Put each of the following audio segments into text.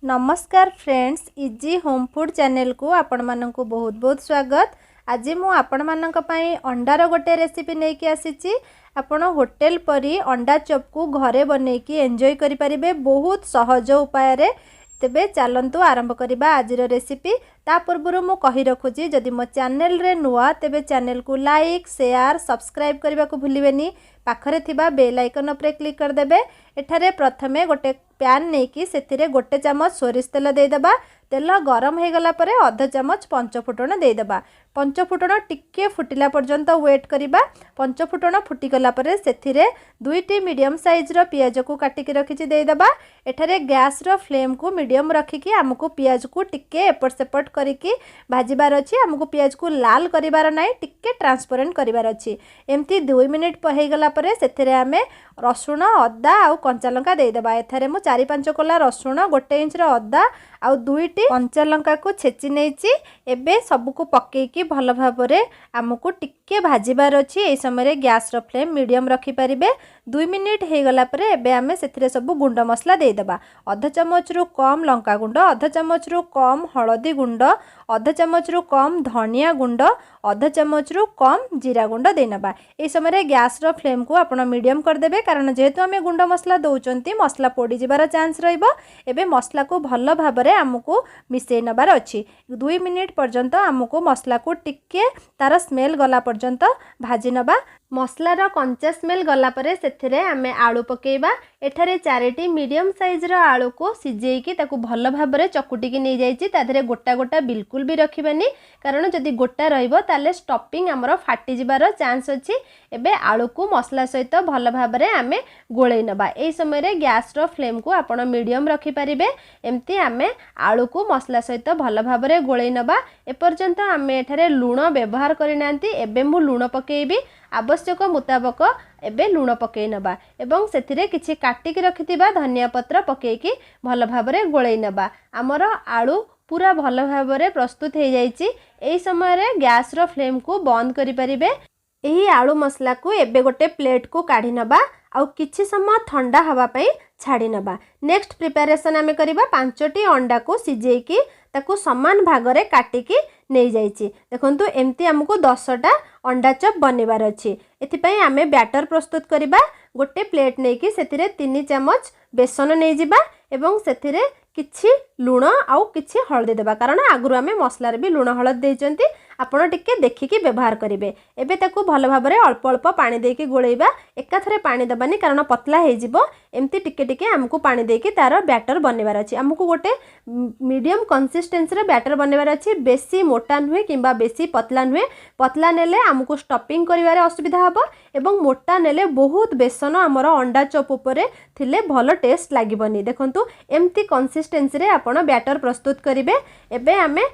नमस्कार friends, easy home food channel को आपण मानक बहुत बहुत स्वागत। आज मु आपण मानक पई अंडार गोटे रेसिपी लेके आसीची। आपण होटल परी अंडा चॉप को घरे बने की एंजॉय करि परिबे बहुत सहज उपाय रे। तेबे चलंतु आरंभ करिबा आजिर रेसिपी। ता पूर्व मु कहि रखुची, जदि मो चैनल रे नुआ तेबे चैनल को लाइक शेयर सब्सक्राइब करबा को भूलिबेनी। पाखरे थिबा बेल आइकन उपरे क्लिक कर देबे। एठारे प्रथमे गोटे पैन नेकी सेथिरे गोटे चमच सोरिष तेल दे देबा। तेल गरम हो गला परे आधा चमच पंचफुटण दे देबा। पंचफुटण टिके फुटिला पर्यंत वेट करिबा। पंचफुटण फुटी गला परे सेथिरे दुईटी मीडियम साइज रो पियाज को काटिकी रखिछि दे देबा। एठारे गैस रो फ्लेम को मीडियम रखिकी हमको पियाज को टिके एपट सेपट करिकी भाजिबार अछि। हमको पियाज को लाल करिबार नाही, टिके ट्रांसपेरेंट करिबार अछि। एमती 2 मिनिट हो गला परे सेथिरे हमें रसुण अदा आउ कंचा लंका दे देबा। एथारे मु 4-5 कोला रसुण 1 इंच रो अदा आउ 2टी कंचा लंका को छेची नेछि। एबे सब को पकेकी भल भाबरे हमको टिके भाजिबार अछि। एई समय गैस रो फ्लेम मीडियम रखि परिबे। 2 मिनिट हो गला परे एबे हमें सेथिरे सब गुंड मसला दे देबा। आधा चमच रु कम लंका गुंड, आधा चमच रु कम हळदी गुंड, आधा चमच रु कम धनिया गुंड, आधा चमच रु कम जीरा गुंड दे नबा। एई समय गैस रो फ्लेम को आपण मीडियम कर देबे, कारण जेहेतु आमे गुंड मसला दउचंती मसला पोड़ी जिबार चांस रहइबो। एबे मसला को भल भाबरे हमको मिसै नबार अछि। 2 मिनिट पर्यंत हमको मसला को टिके तार स्मेल गला पर्यंत भाजी नबा। मसलार कंचा स्मेल गला परे सेथिरे आमे आलू पकेइबा। एठारे 4टी मीडियम साइज रो आलू को सिजेइकी ताकू भल भाबरे चकुटिकी नै जाइछि। ताधरे गोटा गोटा बिल्कुल भी रखिबानी, कारण जदि गोटा रहइबो ताले स्टफिंग हमरो फाटी जिबार चांस अछि। एबे आलू को मसला सहित भल भाबरे आमे गोळै नबा। एई समय रे गैस रो फ्लेम को आपण मीडियम रखि परिबे। एम्ति आमे आलू को मसला सहित भल भाबरे गोळै नबा। ए पर्यंत आमे एठारे लूण व्यवहार करिनांती। एबे मु लूण पकेइबी। आवश्यक मुताबक एबे लूण पकई नबा एवं सेथिरे किछि काटिकी रखिथिबा धनिया पत्र पकेइकी भल भाबरे गोळै नबा। हमर आलू पूरा भल भाबरे प्रस्तुत हो जाइछि। एई समय रे गैस रो फ्लेम को बंद करि परिबे। एही आलू मसला को एबे गोटे प्लेट को काढी नबा आउ किछि समय ठंडा हवा पई छाड़ी नबा। नेक्स्ट प्रिपरेशन आमे करिबा। 5टी अंडा को सिजेइकी ताकू समान भाग रे काटिकी नै जाइछि। देखंतु एम्ति हमको 10टा अंडा चॉप बनेबार अछि। एथि पई आमे बैटर प्रस्तुत करिबा। गोटे प्लेट नेकी सेथिरे 3 चमच बेसन नै जिबा एवं सेथिरे किछि लूण आउ किछि हळदी देबा, कारण आगुरु आमे मसला रे भी लूण हळद देइचंती। आपण टिके देखिकी व्यवहार करिवे। एबे ताकू भल भाबरे अल्प अल्प पानी देकी गोळैबा। एकाथरे पानी दबानी, कारण पतला हे जिवो। एम्ति टिके टिके हमको पानी देकी तार बैटर बनेबार अछि। हमको गोटे मीडियम कंसिस्टेंसी रे बैटर बनेबार अछि। बेसी मोटा नुहे किंबा बेसी पतला नुहे। पतला नेले हमको स्टफिंग करिवारे असुविधा हबो एवं मोटा नेले बहुत बेसन हमर अंडा चॉप उपरे थिले भल टेस्ट लागिबनी। देखंतु एम्ति कंसिस्टेंसी रे आपण बैटर प्रस्तुत करिवे। एबे हमें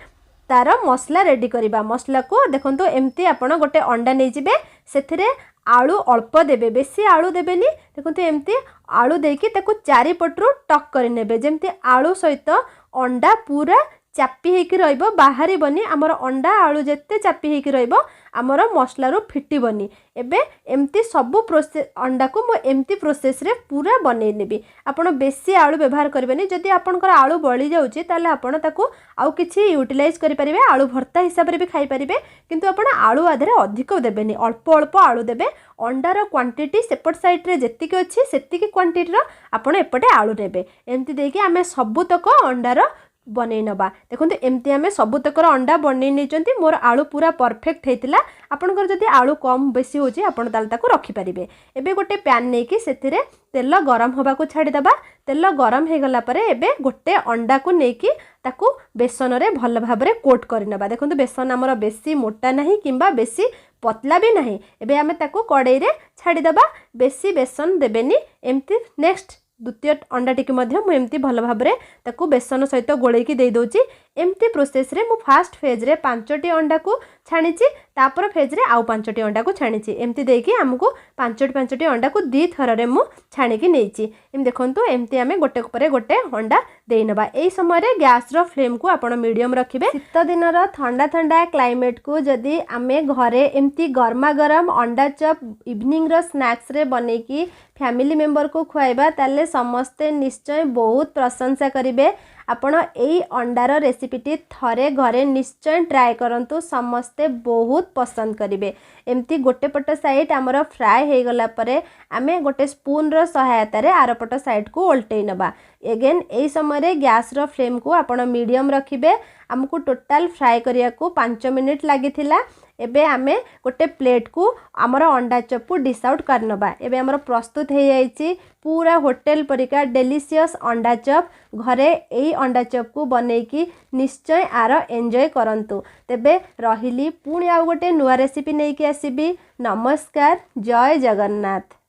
तार मसला रेडी करिबा। मसला को देखंतु एम्ति आपण गोटे अंडा नै जिबे। सेथिरे आलू अल्प देबे, बेसी आलू देबेनी। देखंतु एम्ति आलू देकी ताकू चारि पटरु टक करि नेबे, जेम्ति आलू सहित अंडा पूरा चापी हेकी रहइबो, बाहरी बनी। हमर अंडा आलू जेते चापी हेकी रहइबो हमर मसला रो फिटी बनी। एबे एम्ति सब प्रोसेस अंडा को मो एम्ति प्रोसेस रे पूरा बनै नेबी। आपण बेसी आलू व्यवहार करबेनी। जदि आपनकर आलू बळी जाउची ताले आपण ताकू आउ किछि यूटिलाइज करि परिबे। आलू भर्ता हिसाब रे भी खाई परिबे, किंतु आपण आलू आधरे अधिक देबेनी, अल्प अल्प आलू देबे। अंडार क्वांटिटी सेपट साइड रे जेतिकी अछि सेतिकी क्वांटिटी रो आपण एपटे आलू नेबे। एम्ति देकी आमे सबुतक अंडार बनै नबा। देखंतु एम्ति आमे सबुतकर अंडा बनै नेचंती। मोर आलू पूरा परफेक्ट हेतिला। आपनकर जदि आलू कम बेसी होची आपण ताल ताकू रखि परिबे। एबे गोटे पैन नेकी सेथिरे तेल गरम होबा को छाडी दबा। तेल गरम हे गला परे एबे गोटे अंडा को नेकी ताकू बेसन रे भल भाबरे कोट करि नबा। देखंतु बेसन हमर बेसी मोटा नाही किंबा बेसी पतला भी नाही। एबे आमे ताकू कड़ाई रे छाडी दबा। बेसी बेसन देबेनी। एम्ति नेक्स्ट द्वितीय अंडा टिके मध्य मु एम्ति भल भाबरे ताकू बेसन सहित गोळैकी देई दोची। एम्ति प्रोसेस रे मु फास्ट फेज रे 5टी अंडा को छाणीची, तापर फेज रे आउ 5टी अंडा को छाणीची। एम्ति देकी हमको 5टी अंडा को 2 थर रे मु छाणीकी नेची। एम देखंतु एम्ति आमे गोटे परे गोटे अंडा देई नबा। एई समय रे गैस रो फ्लेम को आपण मीडियम रखिबे। शीत दिन रो ठंडा ठंडा क्लाइमेट को जदी आमे घरे एम्ति गरमा गरम अंडा चॉप इवनिंग रो स्नैक्स रे बनेकी फैमिली मेंबर को खुआइबा ताले समस्ते निश्चय बहुत प्रशंसा करिवे। आपण एई अंडार रेसिपीटी थरे घरे निश्चय ट्राए करंतु समस्ते बहुत पसंद करेंगे। एमती गोटे पट साइड आमर फ्राए हो गला परे आमे गोटे स्पून रो सहायतार आरपट साइड को ओल्टई नबा। एगेन यही समय गैस रो फ्लेम को आपण मीडियम रखिबे। आमको टोटाल फ्राए करिया को 5 मिनिट लागिथिला। एबे आमे गोटे प्लेट को आमर अंडा चप को डिश आउट कर नबा। एबे आमर प्रस्तुत हो जाइछि पूरा होटेल परिका डेलीशियस अंडा चप। घरे एई अंडा चप को बनैकी निश्चय आर एंजॉय करंतु। तेबे रहिली पुणी आ गोटे नुआ रेसिपी नहीं कि आसीबी। नमस्कार, जय जगन्नाथ।